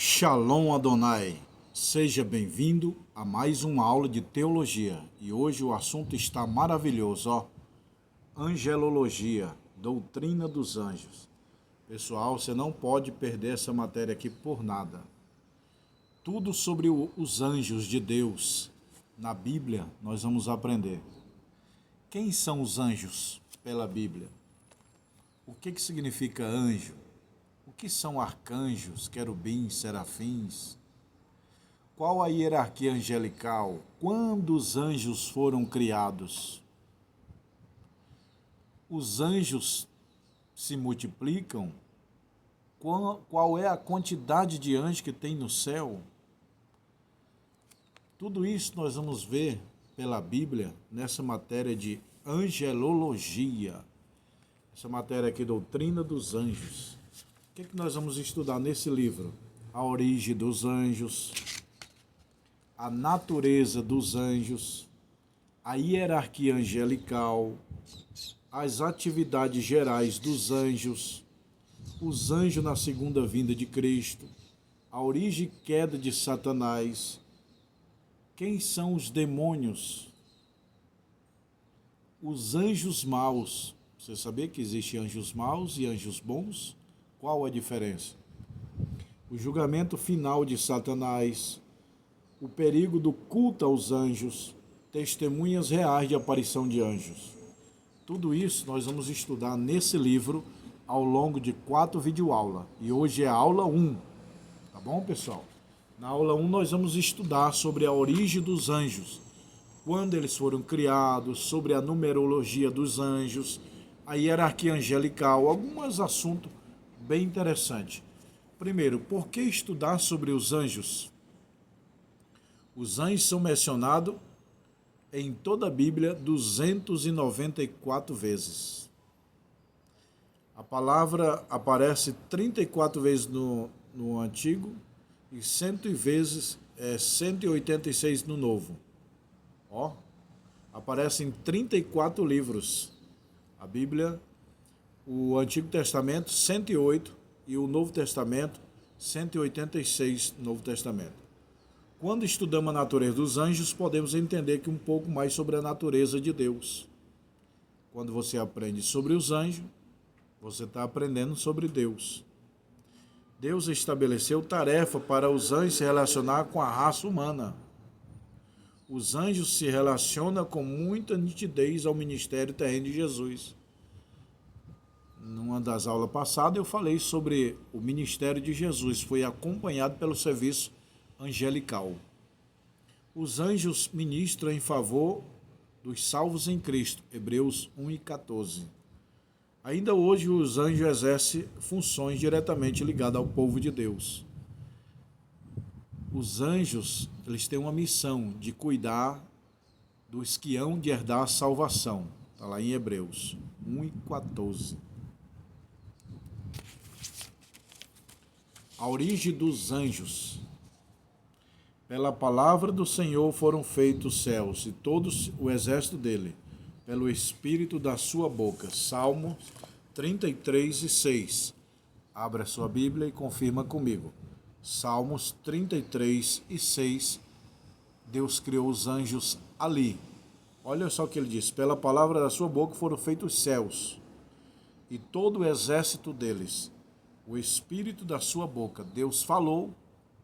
Shalom Adonai, seja bem-vindo a mais uma aula de teologia e hoje o assunto está maravilhoso, angelologia, doutrina dos anjos. Pessoal, você não pode perder essa matéria aqui por nada. Tudo sobre os anjos de Deus na Bíblia nós vamos aprender. Quem são os anjos pela Bíblia? O que significa anjo? O que são arcanjos, querubins, serafins? Qual a hierarquia angelical? Quando os anjos foram criados? Os anjos se multiplicam? Qual é a quantidade de anjos que tem no céu? Tudo isso nós vamos ver pela Bíblia nessa matéria de angelologia. Essa matéria aqui, doutrina dos anjos. O que nós vamos estudar nesse livro? A origem dos anjos, a natureza dos anjos, a hierarquia angelical, as atividades gerais dos anjos, os anjos na segunda vinda de Cristo, a origem e queda de Satanás, quem são os demônios, os anjos maus. Você sabia que existem anjos maus e anjos bons? Qual a diferença? O julgamento final de Satanás, o perigo do culto aos anjos, testemunhas reais de aparição de anjos. Tudo isso nós vamos estudar nesse livro ao longo de 4 videoaulas. E hoje é a aula 1. Tá bom, pessoal? Na aula 1 nós vamos estudar sobre a origem dos anjos, quando eles foram criados, sobre a numerologia dos anjos, a hierarquia angelical, alguns assuntos bem interessantes. Primeiro, por que estudar sobre os anjos? Os anjos são mencionados em toda a Bíblia 294 vezes. A palavra aparece 34 vezes no Antigo e 186 no Novo. Aparece em 34 livros. A Bíblia, o Antigo Testamento, 108, e o Novo Testamento, 186 no Novo Testamento. Quando estudamos a natureza dos anjos, podemos entender que um pouco mais sobre a natureza de Deus. Quando você aprende sobre os anjos, você está aprendendo sobre Deus. Deus estabeleceu tarefa para os anjos se relacionar com a raça humana. Os anjos se relacionam com muita nitidez ao ministério terreno de Jesus. Numa das aulas passadas eu falei sobre o ministério de Jesus, foi acompanhado pelo serviço angelical. Os anjos ministram em favor dos salvos em Cristo, Hebreus 1:14. Ainda hoje os anjos exercem funções diretamente ligadas ao povo de Deus. Os anjos, eles têm uma missão de cuidar dos que hão de herdar a salvação. Está lá em Hebreus 1:14. A origem dos anjos. Pela palavra do Senhor foram feitos os céus e todo o exército dele, pelo Espírito da sua boca. Salmo 33:6. Abra a sua Bíblia e confirma comigo. Salmos 33:6. Deus criou os anjos ali. Olha só o que ele diz. Pela palavra da sua boca foram feitos os céus e todo o exército deles. O Espírito da sua boca, Deus falou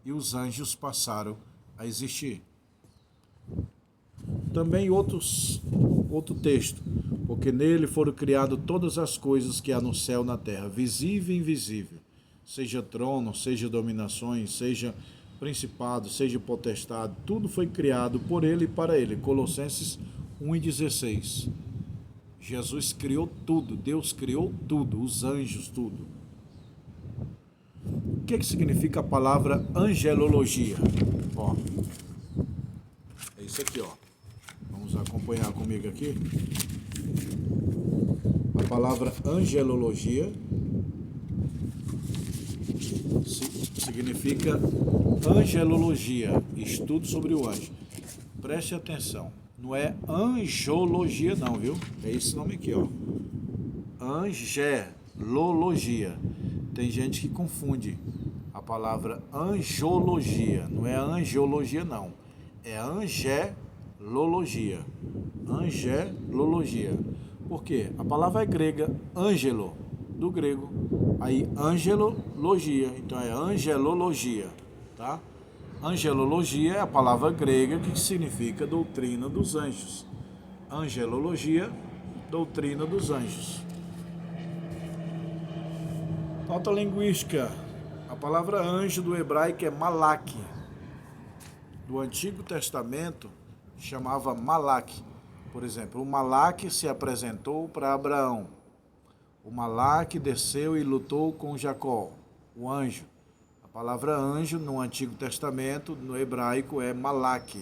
e os anjos passaram a existir. Também outro texto, porque nele foram criadas todas as coisas que há no céu e na terra, visível e invisível, seja trono, seja dominações, seja principado, seja potestade, tudo foi criado por ele e para ele. Colossenses 1:16. Jesus criou tudo, Deus criou tudo, os anjos, tudo. O que significa a palavra angelologia? É isso aqui, Vamos acompanhar comigo aqui. A palavra angelologia significa angelologia, estudo sobre o anjo. Preste atenção, não é angiologia não, viu? É esse nome aqui, Angelologia. Tem gente que confunde a palavra angiologia. Não é angiologia, não. É angelologia. Angelologia. Por quê? A palavra é grega, angelo, do grego. Aí, angelologia. Então, é angelologia, tá? Angelologia é a palavra grega que significa doutrina dos anjos. Angelologia, doutrina dos anjos. Nota linguística. A palavra anjo do hebraico é malak. Do Antigo Testamento chamava malak. Por exemplo, o Malak se apresentou para Abraão. O Malak desceu e lutou com Jacó, o anjo. A palavra anjo no Antigo Testamento, no hebraico, é malak.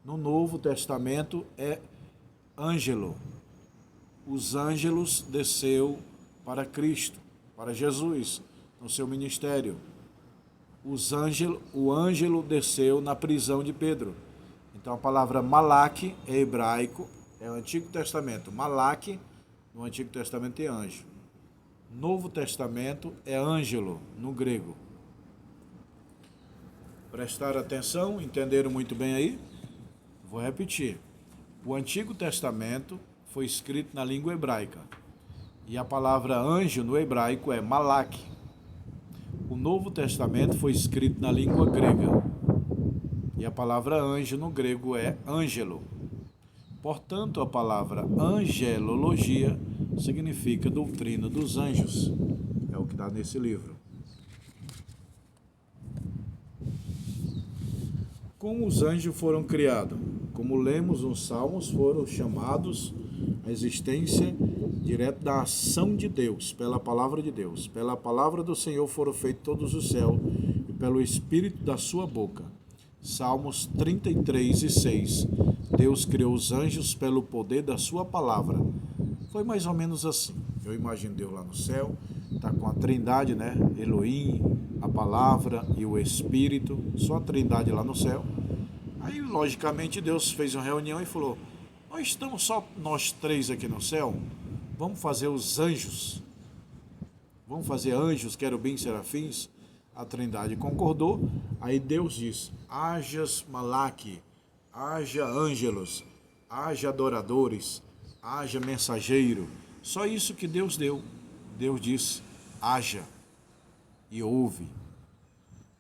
No Novo Testamento é ângelo. Os ângelos desceu para Cristo, para Jesus, no seu ministério. O ângelo desceu na prisão de Pedro. Então a palavra malak é hebraico, é o Antigo Testamento. Malak, no Antigo Testamento é anjo. Novo Testamento é ângelo, no grego. Prestaram atenção? Entenderam muito bem aí? Vou repetir. O Antigo Testamento foi escrito na língua hebraica. E a palavra anjo no hebraico é malak. O Novo Testamento foi escrito na língua grega. E a palavra anjo no grego é ângelo. Portanto, a palavra angelologia significa doutrina dos anjos. É o que está nesse livro. Como os anjos foram criados? Como lemos nos Salmos, foram chamados à existência direto da ação de Deus, pela palavra de Deus. Pela palavra do Senhor foram feitos todos os céus e pelo Espírito da sua boca. Salmos 33:6. Deus criou os anjos pelo poder da sua palavra. Foi mais ou menos assim. Eu imagino Deus lá no céu, está com a trindade, né? Elohim, a palavra e o Espírito, só a trindade lá no céu. Aí, logicamente, Deus fez uma reunião e falou: nós estamos só nós três aqui no céu, vamos fazer os anjos. Vamos fazer anjos, querubins, serafins. A trindade concordou. Aí Deus diz: hajas malak, haja ângelos, haja adoradores, haja mensageiro. Só isso que Deus deu. Deus disse: haja, e houve.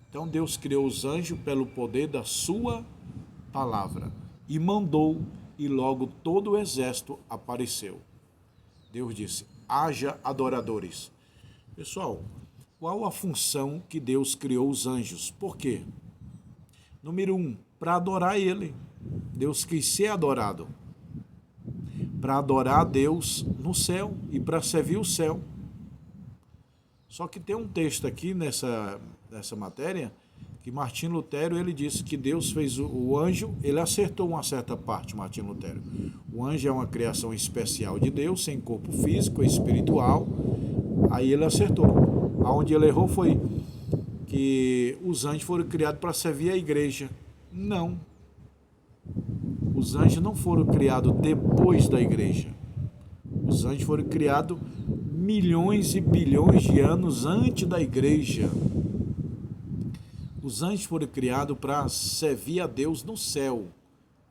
Então Deus criou os anjos pelo poder da sua palavra e mandou, e logo todo o exército apareceu. Deus disse: haja adoradores. Pessoal, qual a função que Deus criou os anjos? Por quê? Número 1, para adorar Ele. Deus quis ser adorado. Para adorar a Deus no céu e para servir o céu. Só que tem um texto aqui nessa matéria que Martinho Lutero, ele disse que Deus fez o anjo, ele acertou uma certa parte, Martinho Lutero. O anjo é uma criação especial de Deus, sem corpo físico, espiritual. Aí ele acertou. Aonde ele errou foi que os anjos foram criados para servir a igreja. Não. Os anjos não foram criados depois da igreja. Os anjos foram criados milhões e bilhões de anos antes da igreja. Os anjos foram criados para servir a Deus no céu,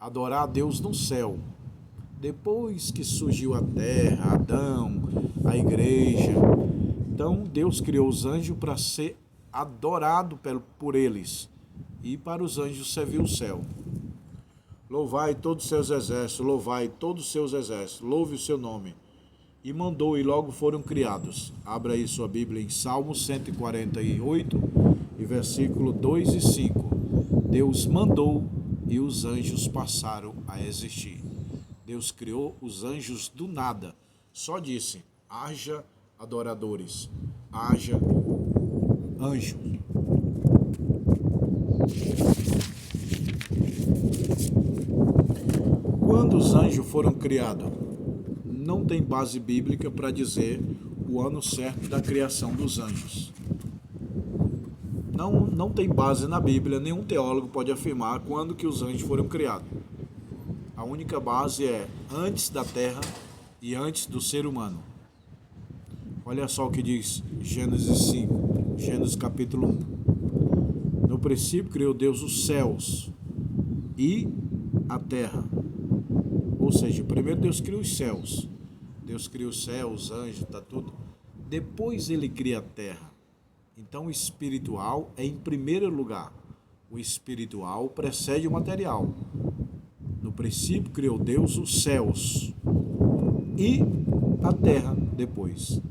adorar a Deus no céu. Depois que surgiu a terra, Adão, a igreja, então Deus criou os anjos para ser adorado por eles e para os anjos servir o céu. Louvai todos os seus exércitos, louvai todos os seus exércitos, louve o seu nome. E mandou, e logo foram criados. Abra aí sua Bíblia em Salmos 148, e versículo 2 e 5. Deus mandou e os anjos passaram a existir. Deus criou os anjos do nada. Só disse: haja adoradores, haja anjo. Quando os anjos foram criados? Não tem base bíblica para dizer o ano certo da criação dos anjos. Não tem base na Bíblia, nenhum teólogo pode afirmar quando que os anjos foram criados. A única base é antes da terra e antes do ser humano. Olha só o que diz Gênesis 5. Gênesis capítulo 1. No princípio criou Deus os céus e a terra. Ou seja, primeiro Deus cria os céus. Deus cria os céus, os anjos, tá tudo. Depois ele cria a terra. Então o espiritual é em primeiro lugar. O espiritual precede o material. No princípio criou Deus os céus e a terra depois.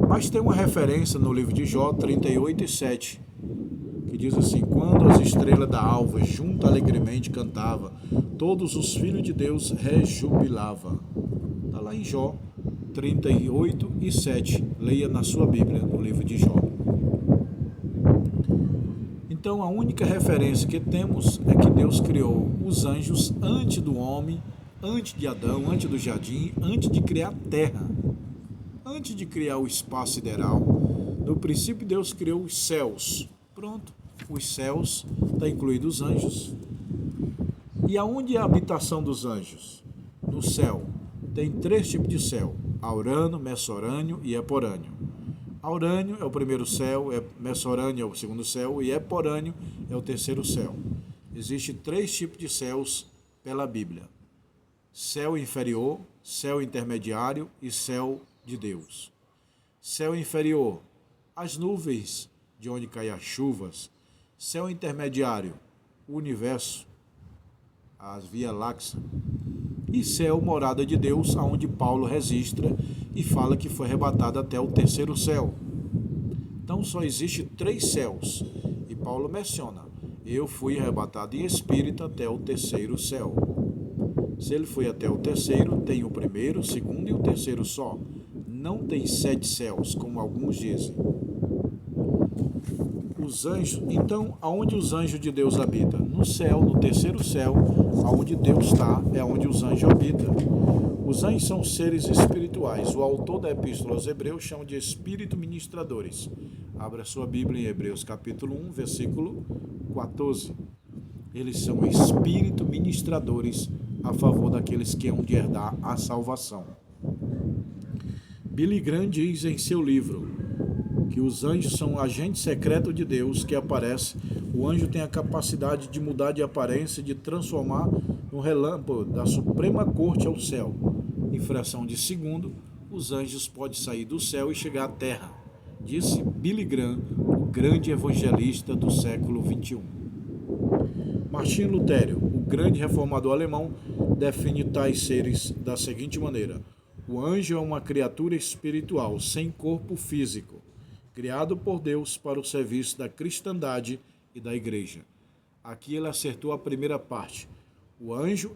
Mas tem uma referência no livro de Jó 38:7, que diz assim: quando as estrelas da alva junto alegremente cantava, todos os filhos de Deus rejubilavam. Está lá em Jó 38:7. Leia na sua Bíblia, no livro de Jó. Então a única referência que temos é que Deus criou os anjos antes do homem, antes de Adão, antes do jardim, antes de criar a terra, antes de criar o espaço sideral. No princípio Deus criou os céus. Pronto, os céus está incluído os anjos. E aonde é a habitação dos anjos? No céu. Tem 3 tipos de céu: aurânio, messorânio e eporânio. Aurânio é o primeiro céu, messorânio é o segundo céu e eporânio é o terceiro céu. Existem 3 tipos de céus pela Bíblia: céu inferior, céu intermediário e céu de Deus. Céu inferior, as nuvens de onde caem as chuvas. Céu intermediário, o universo, as Via Láctea. E céu, morada de Deus, aonde Paulo registra e fala que foi arrebatado até o terceiro céu. Então só existe 3 céus. E Paulo menciona: eu fui arrebatado em espírito até o terceiro céu. Se ele foi até o terceiro, tem o primeiro, o segundo e o terceiro só. Não tem 7 céus, como alguns dizem. Os anjos, então, aonde os anjos de Deus habitam? No céu, no terceiro céu, aonde Deus está, é onde os anjos habitam. Os anjos são seres espirituais. O autor da Epístola aos Hebreus chama de espírito ministradores. Abra sua Bíblia em Hebreus capítulo 1, versículo 14. Eles são espírito ministradores a favor daqueles que hão de herdar a salvação. Billy Graham diz em seu livro que os anjos são agentes secretos de Deus que aparece. O anjo tem a capacidade de mudar de aparência, de transformar no relâmpago da suprema corte ao céu. Em fração de segundo, os anjos podem sair do céu e chegar à terra, disse Billy Graham, o grande evangelista do século XXI. Martinho Lutero, o grande reformador alemão, define tais seres da seguinte maneira: o anjo é uma criatura espiritual sem corpo físico, criado por Deus para o serviço da cristandade e da igreja. Aqui ele acertou a primeira parte. O anjo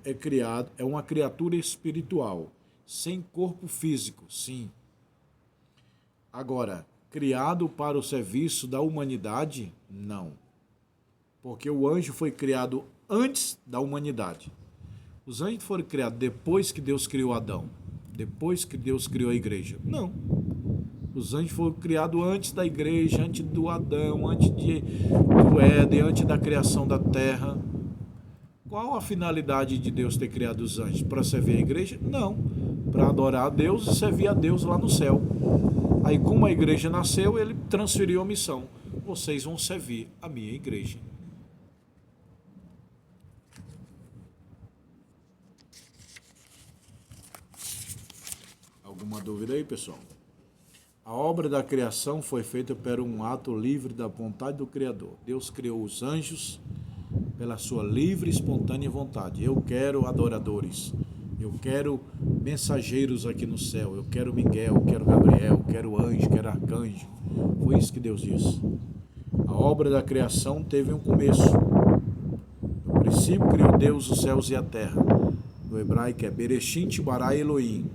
é uma criatura espiritual, sem corpo físico, sim. Agora, criado para o serviço da humanidade? Não. Porque o anjo foi criado antes da humanidade. Os anjos foram criados depois que Deus criou Adão, depois que Deus criou a igreja. Não. Os anjos foram criados antes da igreja, antes do Adão, antes do Éden, antes da criação da terra. Qual a finalidade de Deus ter criado os anjos? Para servir a igreja? Não. Para adorar a Deus e servir a Deus lá no céu. Aí, como a igreja nasceu, ele transferiu a missão: vocês vão servir a minha igreja. Alguma dúvida aí, pessoal? A obra da criação foi feita por um ato livre da vontade do Criador. Deus criou os anjos pela sua livre e espontânea vontade. Eu quero adoradores, eu quero mensageiros aqui no céu, eu quero Miguel, eu quero Gabriel, eu quero anjo, eu quero arcanjo. Foi isso que Deus disse. A obra da criação teve um começo. No princípio criou Deus os céus e a terra. No hebraico é Bereshit bara Elohim.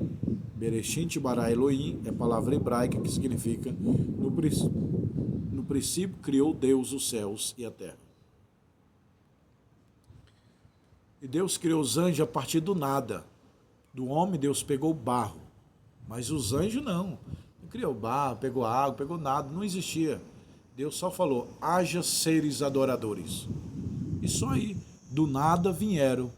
Bereshit bara Elohim é palavra hebraica que significa no princípio criou Deus os céus e a terra. E Deus criou os anjos a partir do nada. Do homem Deus pegou o barro, mas os anjos não. Não criou barro, pegou água, pegou nada, não existia. Deus só falou: haja seres adoradores. E só aí, do nada vieram,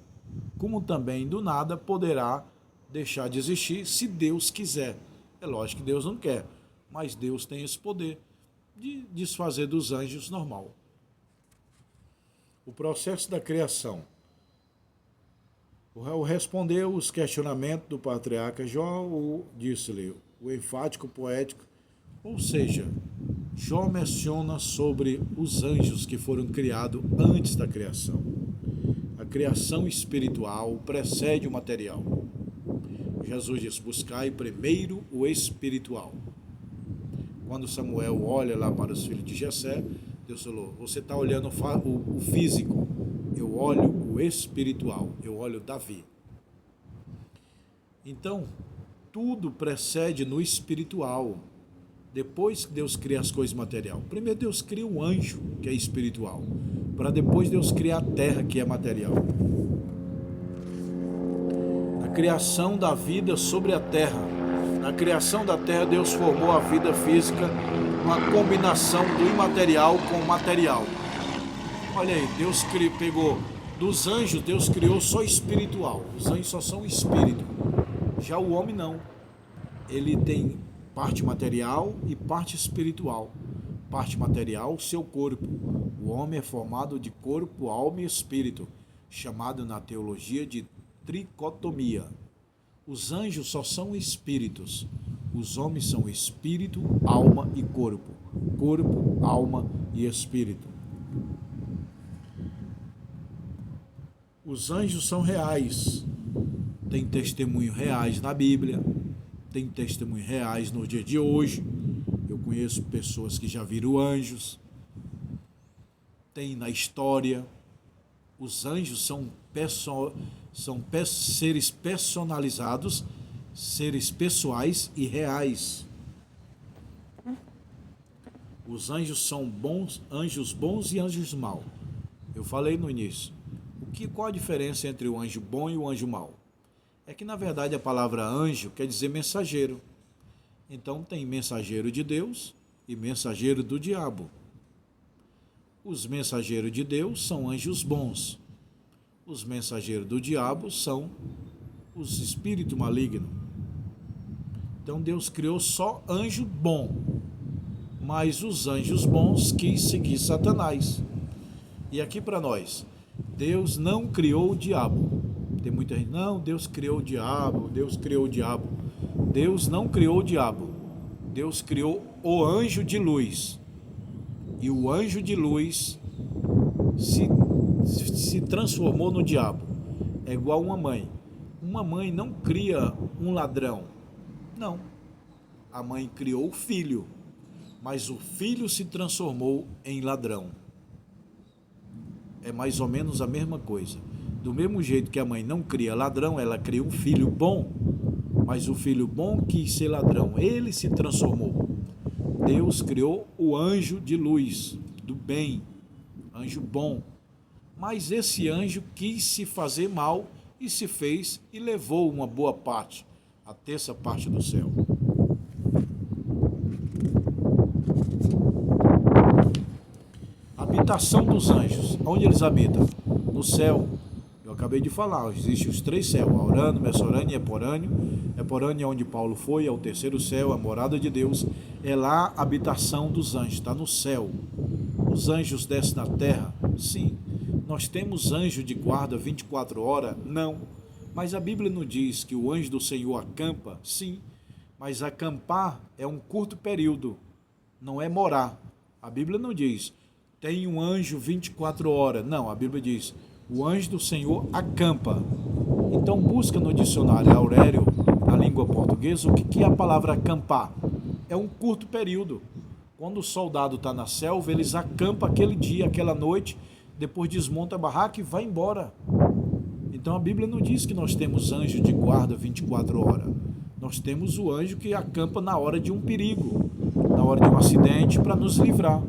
como também do nada poderá deixar de existir se Deus quiser. É lógico que Deus não quer. mas Deus tem esse poder de desfazer dos anjos normal. O processo da criação. Ao responder os questionamentos do patriarca, Jó disse-lhe o enfático poético, ou seja, Jó menciona sobre os anjos que foram criados antes da criação. A criação espiritual precede o material. Jesus diz, buscai primeiro o espiritual. Quando Samuel olha lá para os filhos de Jessé, Deus falou, você está olhando o físico, eu olho o espiritual, eu olho Davi. Então, tudo precede no espiritual. Depois que Deus cria as coisas materiais. Primeiro Deus cria o anjo, que é espiritual, para depois Deus criar a terra, que é material. A criação da vida sobre a terra. Na criação da terra, Deus formou a vida física, uma combinação do imaterial com o material. Olha aí, Deus pegou dos anjos, Deus criou só espiritual. Os anjos só são espírito. Já o homem não. Ele tem parte material e parte espiritual. Parte material, seu corpo. O homem é formado de corpo, alma e espírito, chamado na teologia de tricotomia. Os anjos só são espíritos. Os homens são espírito, alma e corpo. Corpo, alma e espírito. Os anjos são reais. Tem testemunhos reais na Bíblia. Tem testemunhos reais no dia de hoje. Eu conheço pessoas que já viram anjos. Tem na história. Os anjos são seres personalizados, seres pessoais e reais. Os anjos são anjos bons e anjos maus. Eu falei no início. Qual a diferença entre o anjo bom e o anjo mau? É que, na verdade, a palavra anjo quer dizer mensageiro. Então, tem mensageiro de Deus e mensageiro do diabo. Os mensageiros de Deus são anjos bons. Os mensageiros do diabo são os espíritos malignos. Então, Deus criou só anjo bom. Mas os anjos bons quis seguir Satanás. E aqui para nós, Deus não criou o diabo. Tem muita gente, não, Deus criou o diabo, Deus criou o diabo. Deus não criou o diabo. Deus criou o anjo de luz. E o anjo de luz se transformou no diabo. É igual uma mãe. Uma mãe não cria um ladrão. Não. A mãe criou o filho. Mas o filho se transformou em ladrão. É mais ou menos a mesma coisa. Do mesmo jeito que a mãe não cria ladrão, ela cria um filho bom, mas o filho bom quis ser ladrão, ele se transformou. Deus criou o anjo de luz, do bem, anjo bom, mas esse anjo quis se fazer mal e se fez e levou uma boa parte, a terça parte do céu. Habitação dos anjos, onde eles habitam? No céu. Eu acabei de falar, existem os três céus, Aurano, Messorâneo e Eporâneo. Eporâneo é onde Paulo foi, é o terceiro céu, a morada de Deus. É lá a habitação dos anjos, está no céu. Os anjos descem na terra? Sim. Nós temos anjo de guarda 24 horas? Não. Mas a Bíblia não diz que o anjo do Senhor acampa? Sim. Mas acampar é um curto período, não é morar. A Bíblia não diz, tem um anjo 24 horas. Não, a Bíblia diz, o anjo do Senhor acampa. Então busca no dicionário Aurélio, na língua portuguesa, o que é a palavra acampar? É um curto período. Quando o soldado está na selva, eles acampam aquele dia, aquela noite, depois desmonta a barraca e vai embora. Então a Bíblia não diz que nós temos anjo de guarda 24 horas. Nós temos o anjo que acampa na hora de um perigo, na hora de um acidente, para nos livrar.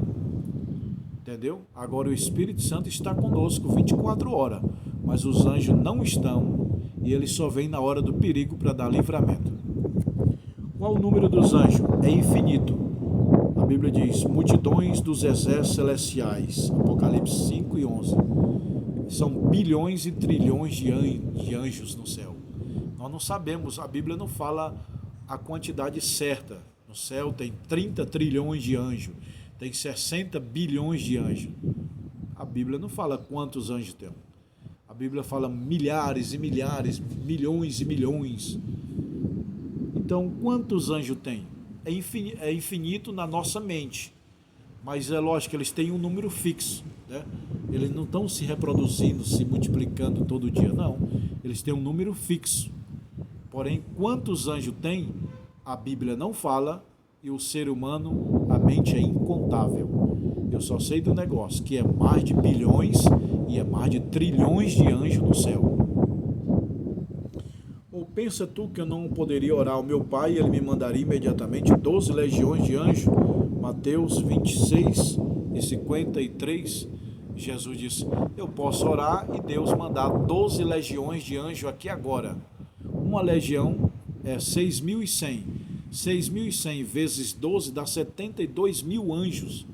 Entendeu? Agora o Espírito Santo está conosco 24 horas, mas os anjos não estão e eles só vêm na hora do perigo para dar livramento. Qual o número dos anjos? É infinito. A Bíblia diz, multidões dos exércitos celestiais, Apocalipse 5 e 11. São bilhões e trilhões de anjos no céu. Nós não sabemos, a Bíblia não fala a quantidade certa. Não céu tem 30 trilhões de anjos, tem 60 bilhões de anjos. A Bíblia não fala quantos anjos tem. A Bíblia fala milhares e milhares, milhões e milhões. Então, quantos anjos tem? É infinito na nossa mente. Mas é lógico que eles têm um número fixo, né? Eles não estão se reproduzindo, se multiplicando todo dia, não. Eles têm um número fixo. Porém, quantos anjos tem, a Bíblia não fala, e o ser humano, a mente é incontável. Eu só sei do negócio, que é mais de bilhões e é mais de trilhões de anjos no céu. Ou pensa tu que eu não poderia orar ao meu Pai e ele me mandaria imediatamente 12 legiões de anjos? Mateus 26 e 53, Jesus disse, eu posso orar e Deus mandar 12 legiões de anjos aqui agora. Uma legião é 6.100. 6.100 vezes 12 dá 72 mil anjos.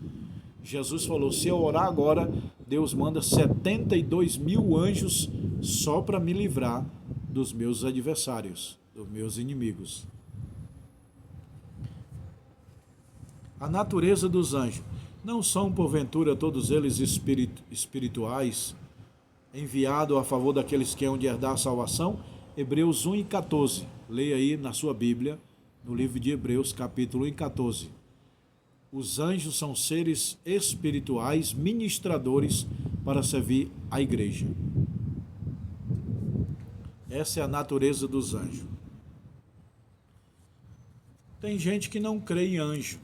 Jesus falou, se eu orar agora, Deus manda 72 mil anjos só para me livrar dos meus adversários, dos meus inimigos. A natureza dos anjos. Não são, porventura, todos eles espirituais, enviados a favor daqueles que hão de herdar a salvação? Hebreus 1 e 14. Leia aí na sua Bíblia, no livro de Hebreus, capítulo 1 e 14. Os anjos são seres espirituais, ministradores para servir a igreja. Essa é a natureza dos anjos. Tem gente que não crê em anjo.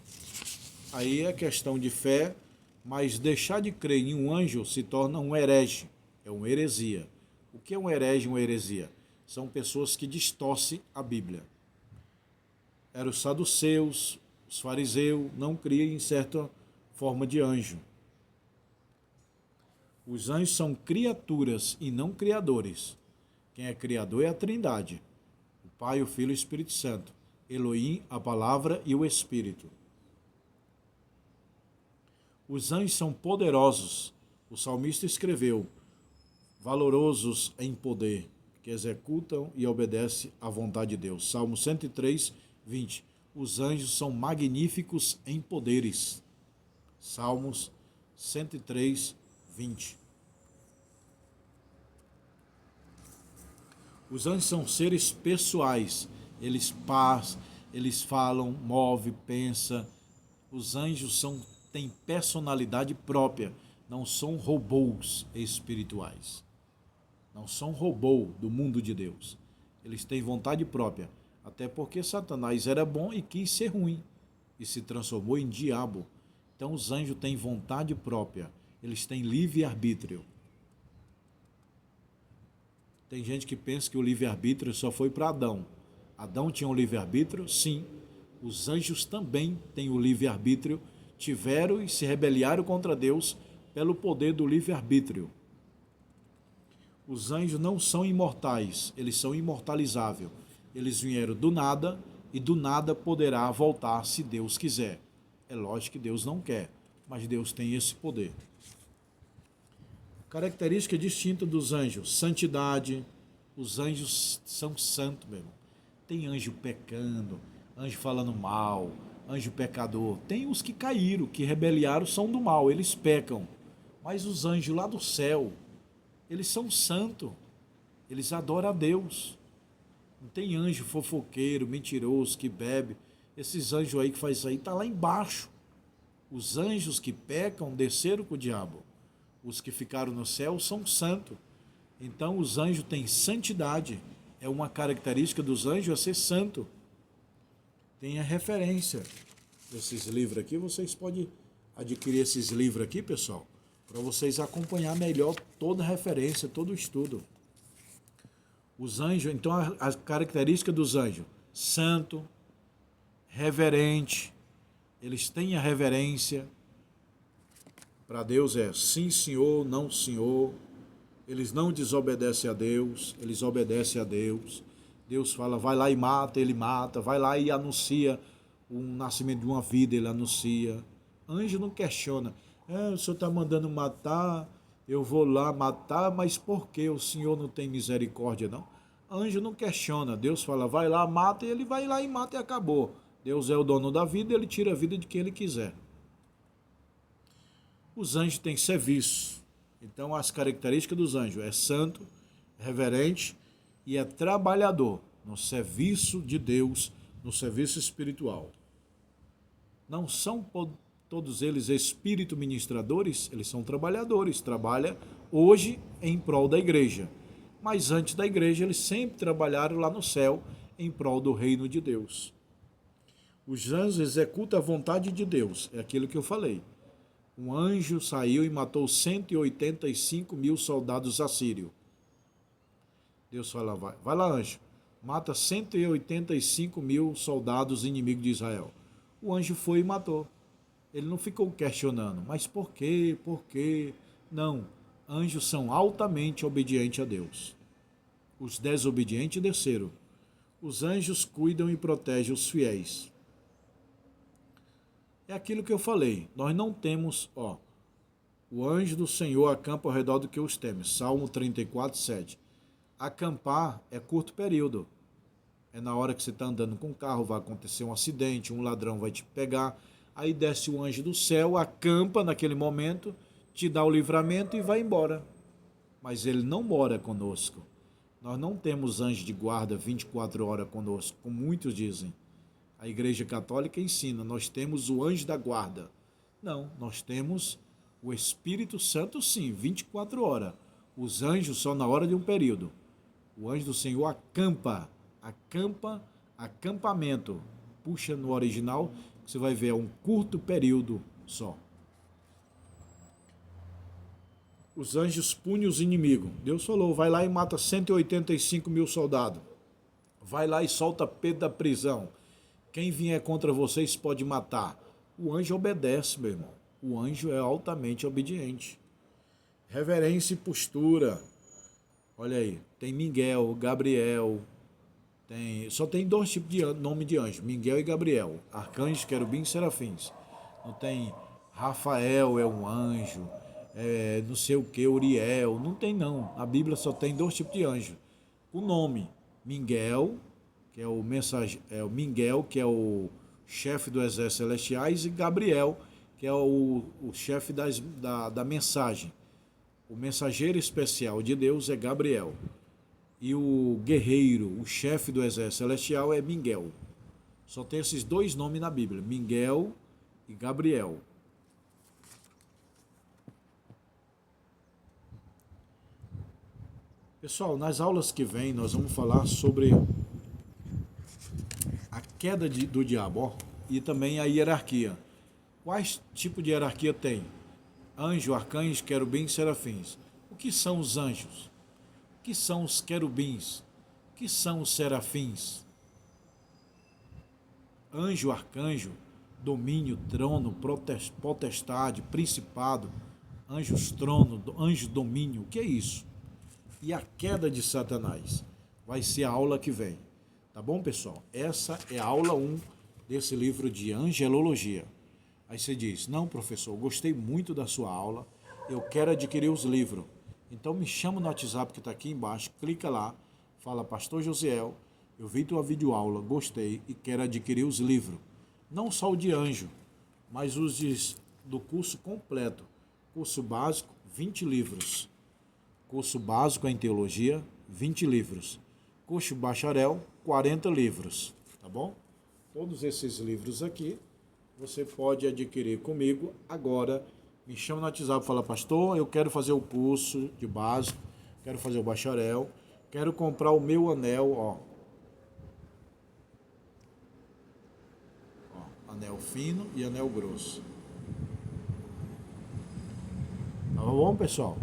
Aí é questão de fé, mas deixar de crer em um anjo se torna um herege, é uma heresia. O que é um herege e uma heresia? São pessoas que distorcem a Bíblia. Eram os saduceus, os fariseus, não criam em certa forma de anjo. Os anjos são criaturas e não criadores. Quem é criador é a Trindade, o Pai, o Filho e o Espírito Santo. Elohim, a Palavra e o Espírito. Os anjos são poderosos. O salmista escreveu, valorosos em poder, que executam e obedecem à vontade de Deus. Salmo 103, 20. Os anjos são magníficos em poderes. Salmos 103, 20. Os anjos são seres pessoais. Eles passam, eles falam, movem, pensam. Os anjos têm personalidade própria. Não são robôs espirituais. Não são robôs do mundo de Deus. Eles têm vontade própria. Até porque Satanás era bom e quis ser ruim. E se transformou em diabo. Então os anjos têm vontade própria. Eles têm livre-arbítrio. Tem gente que pensa que o livre-arbítrio só foi para Adão. Adão tinha um livre-arbítrio? Sim. Os anjos também têm o livre-arbítrio, tiveram e se rebelaram contra Deus pelo poder do livre-arbítrio. Os anjos não são imortais, eles são imortalizáveis. Eles vieram do nada e do nada poderá voltar se Deus quiser. É lógico que Deus não quer, mas Deus tem esse poder. Característica distinta dos anjos, santidade. Os anjos são santos mesmo. Tem anjo pecando, anjo falando mal, anjo pecador. Tem os que caíram, que rebeliaram, são do mal, eles pecam. Mas os anjos lá do céu, eles são santos, eles adoram a Deus. Não tem anjo fofoqueiro, mentiroso, que bebe. Esses anjos aí que faz isso aí, está lá embaixo. Os anjos que pecam desceram com o diabo. Os que ficaram no céu são santos. Então os anjos têm santidade. É uma característica dos anjos é ser santo. Tem a referência desses livros aqui. Vocês podem adquirir esses livros aqui, pessoal, para vocês acompanhar melhor toda a referência, todo o estudo. Os anjos, então a característica dos anjos, santo, reverente, eles têm a reverência. Para Deus é sim, senhor, não, senhor. Eles não desobedecem a Deus, eles obedecem a Deus. Deus fala, vai lá e mata, ele mata. Vai lá e anuncia o nascimento de uma vida, ele anuncia. Anjo não questiona. O senhor está mandando matar, eu vou lá matar, mas por que o senhor não tem misericórdia, não? Anjo não questiona. Deus fala, vai lá, mata, e ele vai lá e mata e acabou. Deus é o dono da vida, ele tira a vida de quem ele quiser. Os anjos têm serviço. Então, as características dos anjos é santo, reverente e é trabalhador no serviço de Deus, no serviço espiritual. Não são todos eles espírito ministradores, eles são trabalhadores, trabalham hoje em prol da igreja. Mas antes da igreja, eles sempre trabalharam lá no céu em prol do reino de Deus. Os anjos executam a vontade de Deus, é aquilo que eu falei. Um anjo saiu e matou 185 mil soldados assírios. Deus fala, vai lá, anjo, mata 185 mil soldados inimigos de Israel. O anjo foi e matou. Ele não ficou questionando, mas por quê? Por quê? Não, anjos são altamente obedientes a Deus. Os desobedientes desceram. Os anjos cuidam e protegem os fiéis. É aquilo que eu falei, nós não temos, o anjo do Senhor acampa ao redor do que os teme. Salmo 34, 7. Acampar é curto período. É na hora que você está andando com o carro, vai acontecer um acidente, um ladrão vai te pegar, aí desce o anjo do céu, acampa naquele momento, te dá o livramento e vai embora. Mas ele não mora conosco. Nós não temos anjo de guarda 24 horas conosco, como muitos dizem. A Igreja Católica ensina, nós temos o anjo da guarda. Não, nós temos o Espírito Santo sim, 24 horas. Os anjos só na hora de um período. O anjo do Senhor acampamento. Puxa no original, você vai ver, é um curto período só. Os anjos punham os inimigos. Deus falou, vai lá e mata 185 mil soldados. Vai lá e solta Pedro da prisão. Quem vier contra vocês pode matar. O anjo obedece, meu irmão. O anjo é altamente obediente. Reverência e postura. Olha aí, tem Miguel, Gabriel. Só tem dois tipos de nome de anjo, Miguel e Gabriel. Arcanjos, querubins e serafins. Não tem Rafael é um anjo, não sei o que, Uriel. Não tem não. A Bíblia só tem dois tipos de anjo. O nome, Miguel, que é o Miguel, que é o chefe do exército celestiais, e Gabriel, que é o chefe da mensagem. O mensageiro especial de Deus é Gabriel. E o guerreiro, o chefe do exército celestial é Miguel. Só tem esses dois nomes na Bíblia, Miguel e Gabriel. Pessoal, nas aulas que vêm nós vamos falar sobre a queda do diabo e também a hierarquia. Quais tipos de hierarquia tem? Anjo, arcanjos, querubins, serafins. O que são os anjos? O que são os querubins? O que são os serafins? Anjo, arcanjo, domínio, trono, potestade, principado, anjos, trono, anjo, domínio. O que é isso? E a queda de Satanás? Vai ser a aula que vem. Tá bom, pessoal? Essa é a aula 1 desse livro de angelologia. Aí você diz, não, professor, gostei muito da sua aula, eu quero adquirir os livros. Então me chama no WhatsApp que está aqui embaixo, clica lá, fala, Pastor Josiel, eu vi tua videoaula, gostei e quero adquirir os livros. Não só o de anjo, mas os do curso completo. Curso básico, 20 livros. Curso básico em teologia, 20 livros. Curso bacharel, 40 livros. Tá bom? Todos esses livros aqui você pode adquirir comigo agora. Me chama no WhatsApp e fala, pastor, eu quero fazer o curso de básico, quero fazer o bacharel, quero comprar o meu anel, anel fino e anel grosso. Tá bom, pessoal?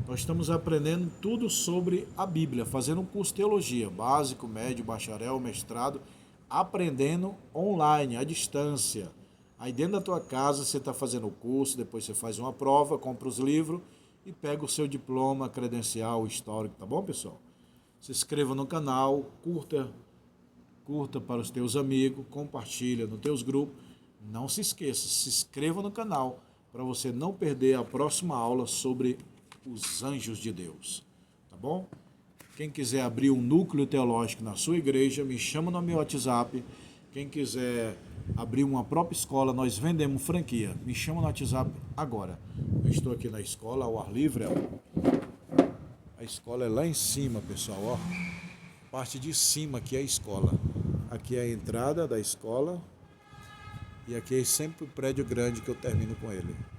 Nós estamos aprendendo tudo sobre a Bíblia, fazendo um curso de teologia, básico, médio, bacharel, mestrado, aprendendo online, à distância. Aí dentro da tua casa você está fazendo o curso, depois você faz uma prova, compra os livros e pega o seu diploma, credencial, histórico, tá bom, pessoal? Se inscreva no canal, curta para os teus amigos, compartilha nos teus grupos. Não se esqueça, se inscreva no canal para você não perder a próxima aula sobre os anjos de Deus, tá bom? Quem quiser abrir um núcleo teológico na sua igreja, me chama no meu WhatsApp, Quem quiser abrir uma própria escola, nós vendemos franquia. Me chama no WhatsApp agora. Eu estou aqui na escola, ao ar livre. Ó. A escola é lá em cima, pessoal. Ó. Parte de cima aqui é a escola. Aqui é a entrada da escola. E aqui é sempre o prédio grande que eu termino com ele.